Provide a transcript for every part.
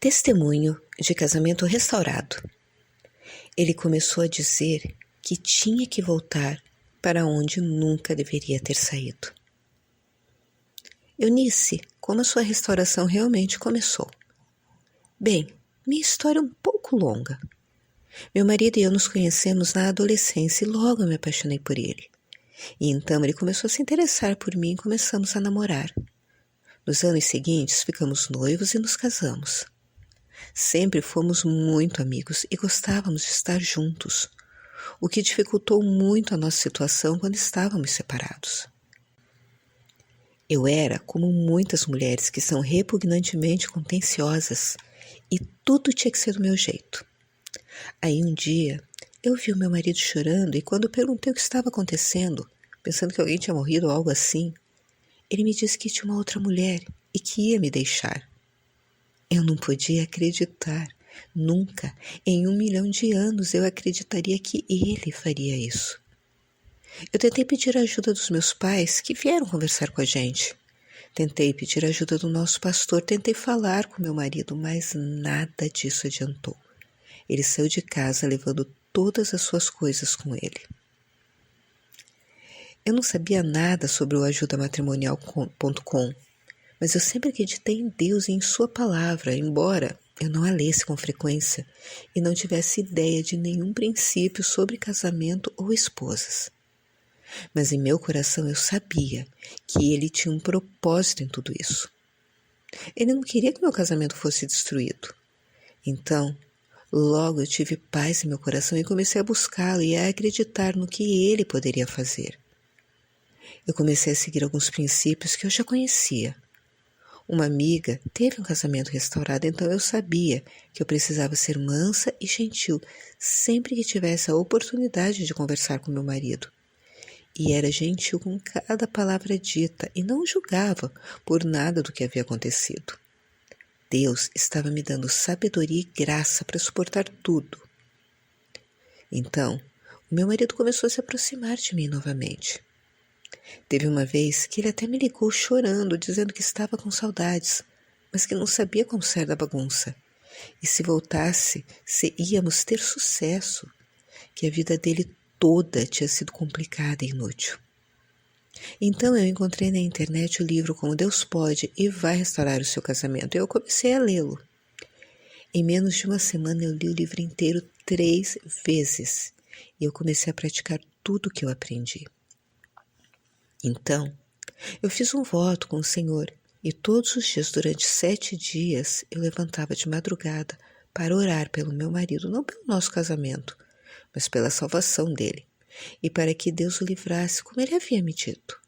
Testemunho de casamento restaurado. Ele começou a dizer que tinha que voltar para onde nunca deveria ter saído. Eunice, como a sua restauração realmente começou? Bem, minha história é um pouco longa. Meu marido e eu nos conhecemos na adolescência e logo eu me apaixonei por ele. E então ele começou a se interessar por mim e começamos a namorar. Nos anos seguintes, ficamos noivos e nos casamos. Sempre fomos muito amigos e gostávamos de estar juntos, o que dificultou muito a nossa situação quando estávamos separados. Eu era como muitas mulheres que são repugnantemente contenciosas e tudo tinha que ser do meu jeito. Aí um dia eu vi o meu marido chorando e quando perguntei o que estava acontecendo, pensando que alguém tinha morrido ou algo assim, ele me disse que tinha uma outra mulher e que ia me deixar. Eu não podia acreditar. Nunca, em 1 milhão de anos, eu acreditaria que ele faria isso. Eu tentei pedir a ajuda dos meus pais, que vieram conversar com a gente. Tentei pedir a ajuda do nosso pastor, tentei falar com meu marido, mas nada disso adiantou. Ele saiu de casa levando todas as suas coisas com ele. Eu não sabia nada sobre o ajudamatrimonial.com, mas eu sempre acreditei em Deus e em sua palavra, embora eu não a lesse com frequência e não tivesse ideia de nenhum princípio sobre casamento ou esposas. Mas em meu coração eu sabia que ele tinha um propósito em tudo isso. Ele não queria que meu casamento fosse destruído. Então, logo eu tive paz em meu coração e comecei a buscá-lo e a acreditar no que ele poderia fazer. Eu comecei a seguir alguns princípios que eu já conhecia. Uma amiga teve um casamento restaurado, então eu sabia que eu precisava ser mansa e gentil sempre que tivesse a oportunidade de conversar com meu marido. E era gentil com cada palavra dita e não julgava por nada do que havia acontecido. Deus estava me dando sabedoria e graça para suportar tudo. Então, o meu marido começou a se aproximar de mim novamente. Teve uma vez que ele até me ligou chorando, dizendo que estava com saudades, mas que não sabia como sair da bagunça. E se voltasse, íamos ter sucesso, que a vida dele toda tinha sido complicada e inútil. Então eu encontrei na internet o livro Como Deus Pode e Vai Restaurar o Seu Casamento, e eu comecei a lê-lo. Em menos de uma semana eu li o livro inteiro 3 vezes, e eu comecei a praticar tudo o que eu aprendi. Então, eu fiz um voto com o Senhor e todos os dias, durante 7 dias, eu levantava de madrugada para orar pelo meu marido, não pelo nosso casamento, mas pela salvação dele e para que Deus o livrasse como ele havia me dito.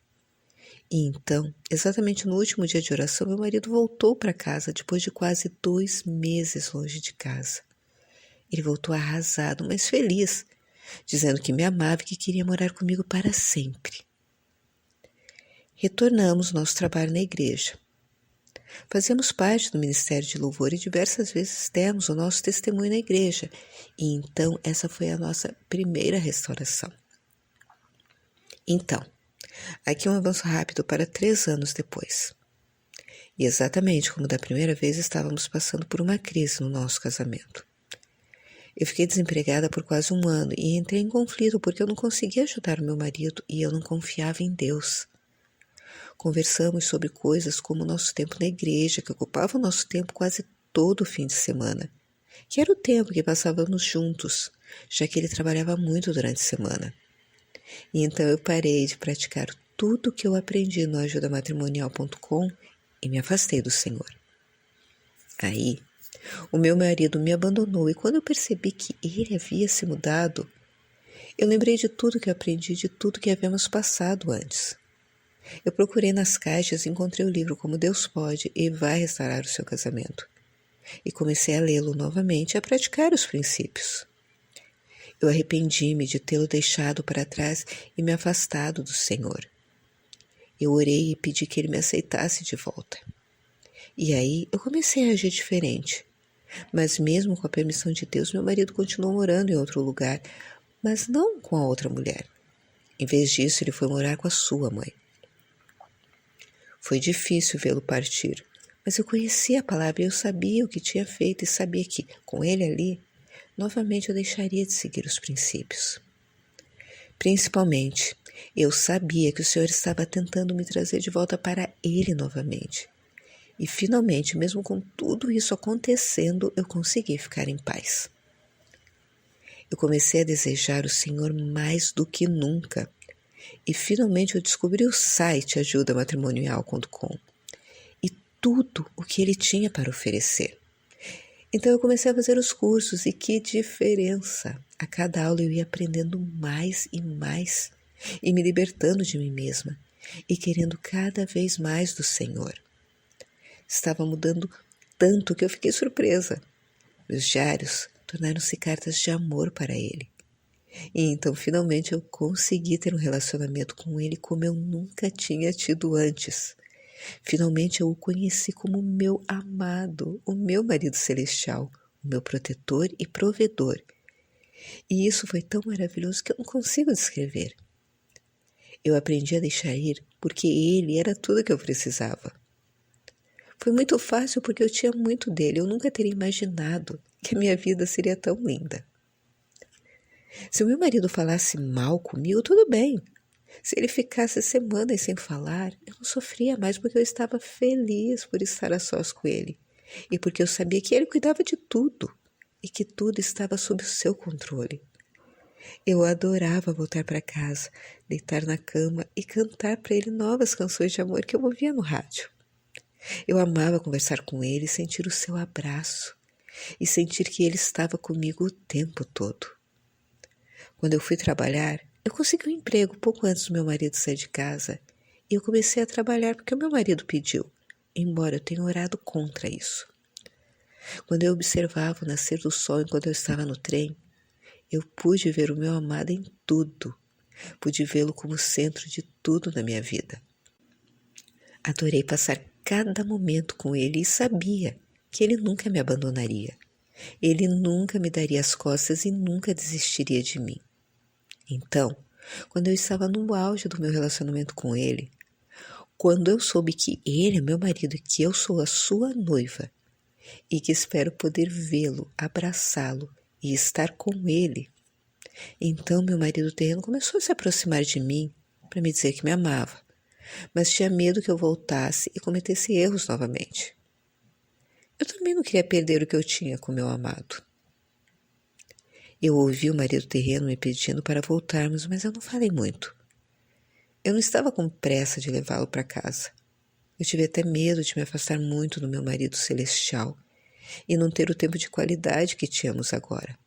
E então, exatamente no último dia de oração, meu marido voltou para casa depois de quase 2 meses longe de casa. Ele voltou arrasado, mas feliz, dizendo que me amava e que queria morar comigo para sempre. Retornamos nosso trabalho na igreja. Fazíamos parte do Ministério de Louvor e diversas vezes demos o nosso testemunho na igreja. E então essa foi a nossa primeira restauração. Então, aqui um avanço rápido para 3 anos depois. E exatamente como da primeira vez estávamos passando por uma crise no nosso casamento. Eu fiquei desempregada por quase 1 ano e entrei em conflito porque eu não conseguia ajudar o meu marido e eu não confiava em Deus. Conversamos sobre coisas como o nosso tempo na igreja, que ocupava o nosso tempo quase todo o fim de semana, que era o tempo que passávamos juntos, já que ele trabalhava muito durante a semana. E então eu parei de praticar tudo o que eu aprendi no ajudamatrimonial.com e me afastei do Senhor. Aí, o meu marido me abandonou e quando eu percebi que ele havia se mudado, eu lembrei de tudo que eu aprendi, de tudo que havíamos passado antes. Eu procurei nas caixas e encontrei o livro Como Deus Pode e Vai Restaurar o Seu Casamento. E comecei a lê-lo novamente e a praticar os princípios. Eu arrependi-me de tê-lo deixado para trás e me afastado do Senhor. Eu orei e pedi que ele me aceitasse de volta. E aí eu comecei a agir diferente. Mas mesmo com a permissão de Deus, meu marido continuou morando em outro lugar, mas não com a outra mulher. Em vez disso, ele foi morar com a sua mãe. Foi difícil vê-lo partir, Mas eu conhecia a palavra e eu sabia o que tinha feito e sabia que, com ele ali, novamente eu deixaria de seguir os princípios. Principalmente, eu sabia que o Senhor estava tentando me trazer de volta para Ele novamente. E finalmente, mesmo com tudo isso acontecendo, eu consegui ficar em paz. Eu comecei a desejar o Senhor mais do que nunca. E finalmente eu descobri o site ajudamatrimonial.com e tudo o que ele tinha para oferecer. Então eu comecei a fazer os cursos e que diferença! A cada aula eu ia aprendendo mais e mais e me libertando de mim mesma e querendo cada vez mais do Senhor. Estava mudando tanto que eu fiquei surpresa. Meus diários tornaram-se cartas de amor para ele. E então finalmente eu consegui ter um relacionamento com ele como eu nunca tinha tido antes. Finalmente eu o conheci como meu amado, o meu marido celestial, o meu protetor e provedor. E isso foi tão maravilhoso que eu não consigo descrever. Eu aprendi a deixar ir porque ele era tudo que eu precisava. Foi muito fácil porque eu tinha muito dele. Eu nunca teria imaginado que a minha vida seria tão linda. Se o meu marido falasse mal comigo, tudo bem. Se ele ficasse semanas sem falar, eu não sofria mais porque eu estava feliz por estar a sós com ele. E porque eu sabia que ele cuidava de tudo e que tudo estava sob o seu controle. Eu adorava voltar para casa, deitar na cama e cantar para ele novas canções de amor que eu ouvia no rádio. Eu amava conversar com ele, sentir o seu abraço e sentir que ele estava comigo o tempo todo. Quando eu fui trabalhar, eu consegui um emprego pouco antes do meu marido sair de casa e eu comecei a trabalhar porque o meu marido pediu, embora eu tenha orado contra isso. Quando eu observava o nascer do sol enquanto eu estava no trem, eu pude ver o meu amado em tudo, pude vê-lo como centro de tudo na minha vida. Adorei passar cada momento com ele e sabia que ele nunca me abandonaria. Ele nunca me daria as costas e nunca desistiria de mim. Então, quando eu estava no auge do meu relacionamento com ele, quando eu soube que ele é meu marido e que eu sou a sua noiva, e que espero poder vê-lo, abraçá-lo e estar com ele, então meu marido terreno começou a se aproximar de mim para me dizer que me amava, mas tinha medo que eu voltasse e cometesse erros novamente. Eu também não queria perder o que eu tinha com meu amado. Eu ouvi o marido terreno me pedindo para voltarmos, mas eu não falei muito. Eu não estava com pressa de levá-lo para casa. Eu tive até medo de me afastar muito do meu marido celestial e não ter o tempo de qualidade que tínhamos agora.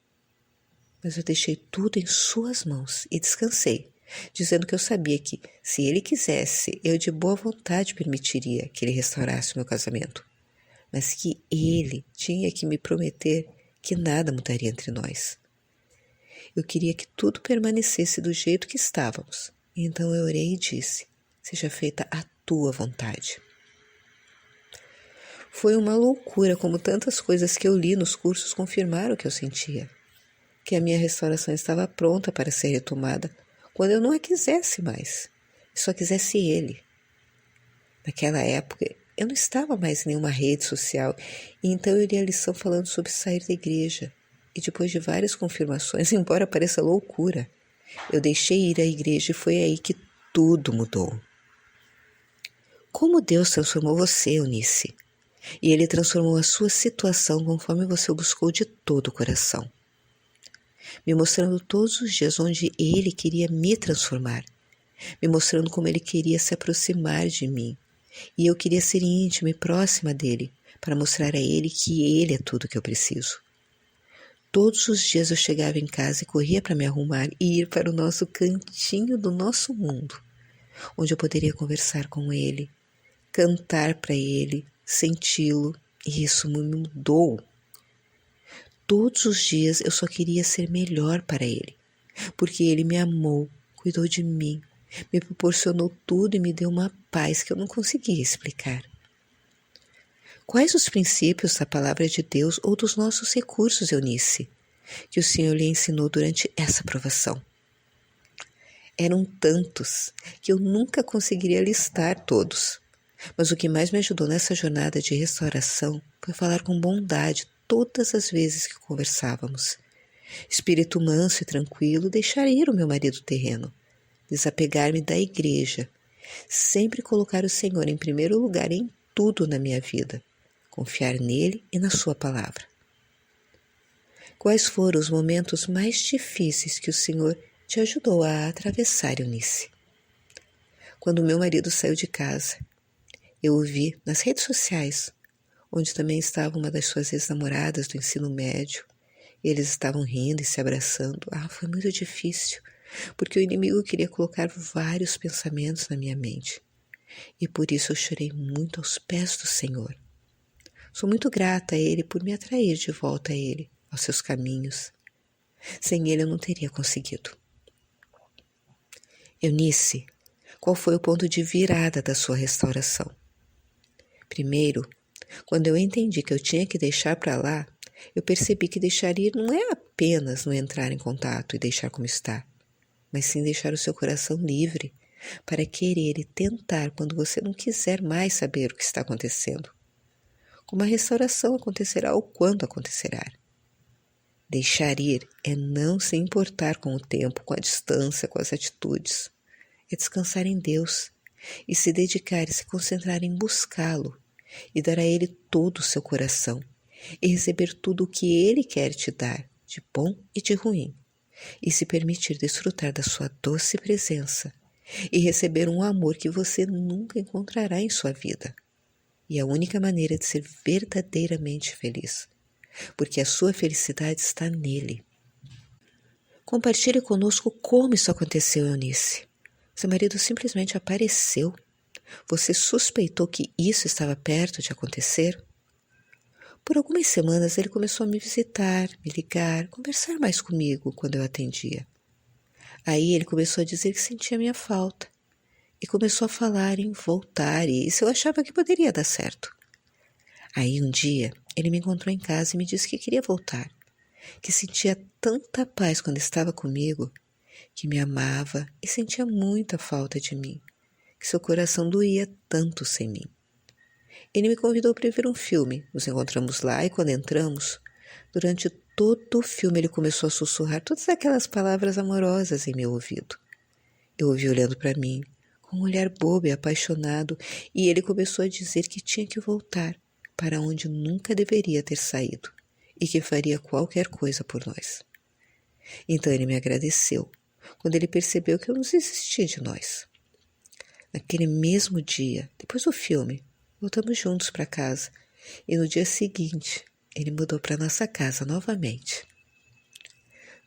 Mas eu deixei tudo em suas mãos e descansei, dizendo que eu sabia que, se ele quisesse, eu de boa vontade permitiria que ele restaurasse o meu casamento, mas que ele tinha que me prometer que nada mudaria entre nós. Eu queria que tudo permanecesse do jeito que estávamos. Então eu orei e disse: seja feita a tua vontade. Foi uma loucura como tantas coisas que eu li nos cursos confirmaram o que eu sentia. Que a minha restauração estava pronta para ser retomada quando eu não a quisesse mais. Só quisesse ele. Naquela época, eu não estava mais em nenhuma rede social e então eu li a lição falando sobre sair da igreja. E depois de várias confirmações, embora pareça loucura, eu deixei ir à igreja e foi aí que tudo mudou. Como Deus transformou você, Eunice? E Ele transformou a sua situação conforme você o buscou de todo o coração. Me mostrando todos os dias onde Ele queria me transformar. Me mostrando como Ele queria se aproximar de mim. E eu queria ser íntima e próxima dEle, para mostrar a Ele que Ele é tudo que eu preciso. Todos os dias eu chegava em casa e corria para me arrumar e ir para o nosso cantinho do nosso mundo, onde eu poderia conversar com ele, cantar para ele, senti-lo, e isso me mudou. Todos os dias eu só queria ser melhor para ele, porque ele me amou, cuidou de mim, me proporcionou tudo e me deu uma paz que eu não conseguia explicar. Quais os princípios da palavra de Deus ou dos nossos recursos, Eunice, que o Senhor lhe ensinou durante essa provação? Eram tantos que eu nunca conseguiria listar todos, Mas o que mais me ajudou nessa jornada de restauração foi falar com bondade todas as vezes que conversávamos. Espírito manso e tranquilo, deixar ir o meu marido terreno, desapegar-me da igreja, sempre colocar o Senhor em primeiro lugar em tudo na minha vida, confiar nele e na sua palavra. Quais foram os momentos mais difíceis que o Senhor te ajudou a atravessar, Eunice? Quando meu marido saiu de casa, eu o vi nas redes sociais, onde também estava uma das suas ex-namoradas do ensino médio. Eles estavam rindo e se abraçando. Foi muito difícil, porque o inimigo queria colocar vários pensamentos na minha mente. E por isso eu chorei muito aos pés do Senhor. Sou muito grata a Ele por me atrair de volta a Ele, aos seus caminhos. Sem Ele eu não teria conseguido. Eunice, qual foi o ponto de virada da sua restauração? Primeiro, quando eu entendi que eu tinha que deixar para lá, eu percebi que deixar ir não é apenas não entrar em contato e deixar como está, mas sim deixar o seu coração livre para querer e tentar quando você não quiser mais saber o que está acontecendo. Como a restauração acontecerá ou quando acontecerá. Deixar ir é não se importar com o tempo, com a distância, com as atitudes. É descansar em Deus e se dedicar e se concentrar em buscá-lo e dar a Ele todo o seu coração e receber tudo o que Ele quer te dar, de bom e de ruim, e se permitir desfrutar da sua doce presença e receber um amor que você nunca encontrará em sua vida. E a única maneira de ser verdadeiramente feliz, porque a sua felicidade está nele. Compartilhe conosco como isso aconteceu, Eunice. Seu marido simplesmente apareceu. Você suspeitou que isso estava perto de acontecer? Por algumas semanas ele começou a me visitar, me ligar, conversar mais comigo quando eu atendia. Aí ele começou a dizer que sentia minha falta e começou a falar em voltar e isso eu achava que poderia dar certo. Aí um dia ele me encontrou em casa e me disse que queria voltar, que sentia tanta paz quando estava comigo, que me amava e sentia muita falta de mim, que seu coração doía tanto sem mim. Ele me convidou para ir ver um filme. Nos encontramos lá e quando entramos, durante todo o filme ele começou a sussurrar todas aquelas palavras amorosas em meu ouvido. Eu ouvi olhando para mim, com um olhar bobo e apaixonado, e ele começou a dizer que tinha que voltar para onde nunca deveria ter saído e que faria qualquer coisa por nós. Então ele me agradeceu, quando ele percebeu que eu não desisti de nós. Naquele mesmo dia, depois do filme, voltamos juntos para casa e no dia seguinte ele mudou para nossa casa novamente.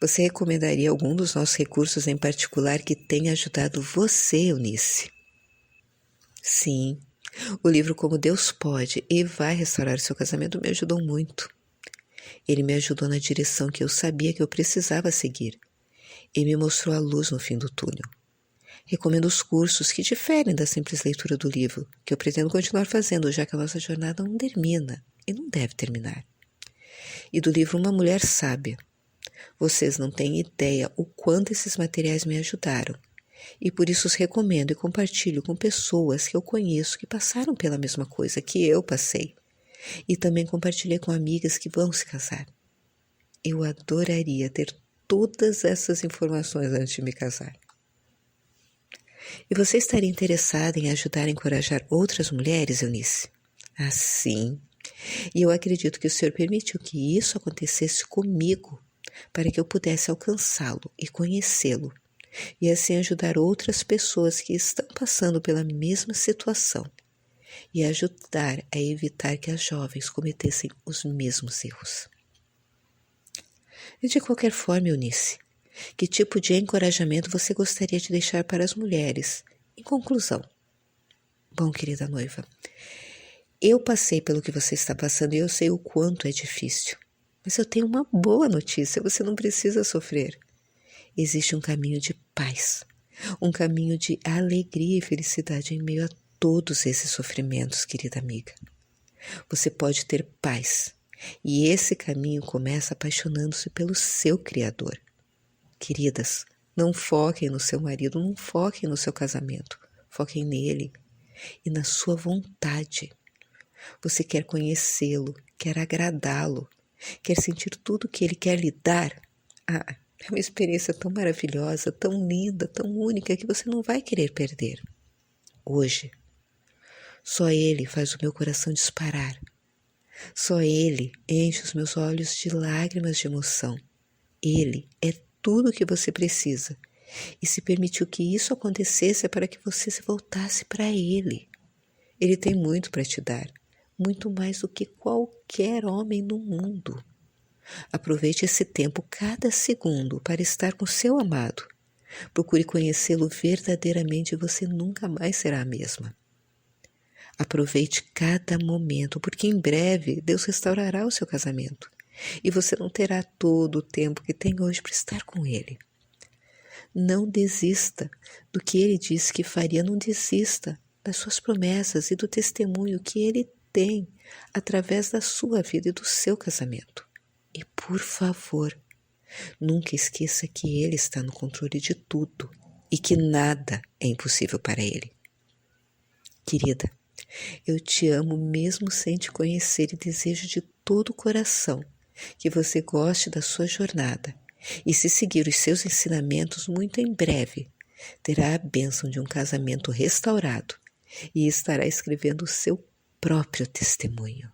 Você recomendaria algum dos nossos recursos em particular que tenha ajudado você, Eunice? Sim, o livro Como Deus Pode e Vai Restaurar Seu Casamento me ajudou muito. Ele me ajudou na direção que eu sabia que eu precisava seguir e me mostrou a luz no fim do túnel. Recomendo os cursos que diferem da simples leitura do livro, que eu pretendo continuar fazendo, já que a nossa jornada não termina e não deve terminar. E do livro Uma Mulher Sábia. Vocês não têm ideia o quanto esses materiais me ajudaram, e por isso os recomendo e compartilho com pessoas que eu conheço que passaram pela mesma coisa que eu passei, e também compartilhei com amigas que vão se casar. Eu adoraria ter todas essas informações antes de me casar. E você estaria interessada em ajudar a encorajar outras mulheres, Eunice? Sim. E eu acredito que o Senhor permitiu que isso acontecesse comigo, para que eu pudesse alcançá-lo e conhecê-lo, e assim ajudar outras pessoas que estão passando pela mesma situação, e ajudar a evitar que as jovens cometessem os mesmos erros. E de qualquer forma, Eunice, que tipo de encorajamento você gostaria de deixar para as mulheres? Em conclusão. Bom, querida noiva, eu passei pelo que você está passando e eu sei o quanto é difícil. Mas eu tenho uma boa notícia, você não precisa sofrer. Existe um caminho de paz, um caminho de alegria e felicidade em meio a todos esses sofrimentos, querida amiga. Você pode ter paz, e esse caminho começa apaixonando-se pelo seu Criador. Queridas, não foquem no seu marido, não foquem no seu casamento, foquem nele. e na sua vontade. Você quer conhecê-lo, quer agradá-lo, quer sentir tudo que ele quer lhe dar. Ah, é uma experiência tão maravilhosa, tão linda, tão única que você não vai querer perder. Hoje, só ele faz o meu coração disparar. Só ele enche os meus olhos de lágrimas de emoção. Ele é tudo o que você precisa. E se permitiu que isso acontecesse é para que você se voltasse para ele. Ele tem muito para te dar, muito mais do que qualquer homem no mundo. Aproveite esse tempo, cada segundo, para estar com seu amado. Procure conhecê-lo verdadeiramente e você nunca mais será a mesma. Aproveite cada momento, porque em breve Deus restaurará o seu casamento e você não terá todo o tempo que tem hoje para estar com Ele. Não desista do que Ele disse que faria, não desista das suas promessas e do testemunho que Ele tem através da sua vida e do seu casamento. E por favor, nunca esqueça que Ele está no controle de tudo e que nada é impossível para Ele. Querida, eu te amo mesmo sem te conhecer e desejo de todo o coração que você goste da sua jornada e, se seguir os seus ensinamentos, muito em breve terá a bênção de um casamento restaurado e estará escrevendo o seu próprio testemunho.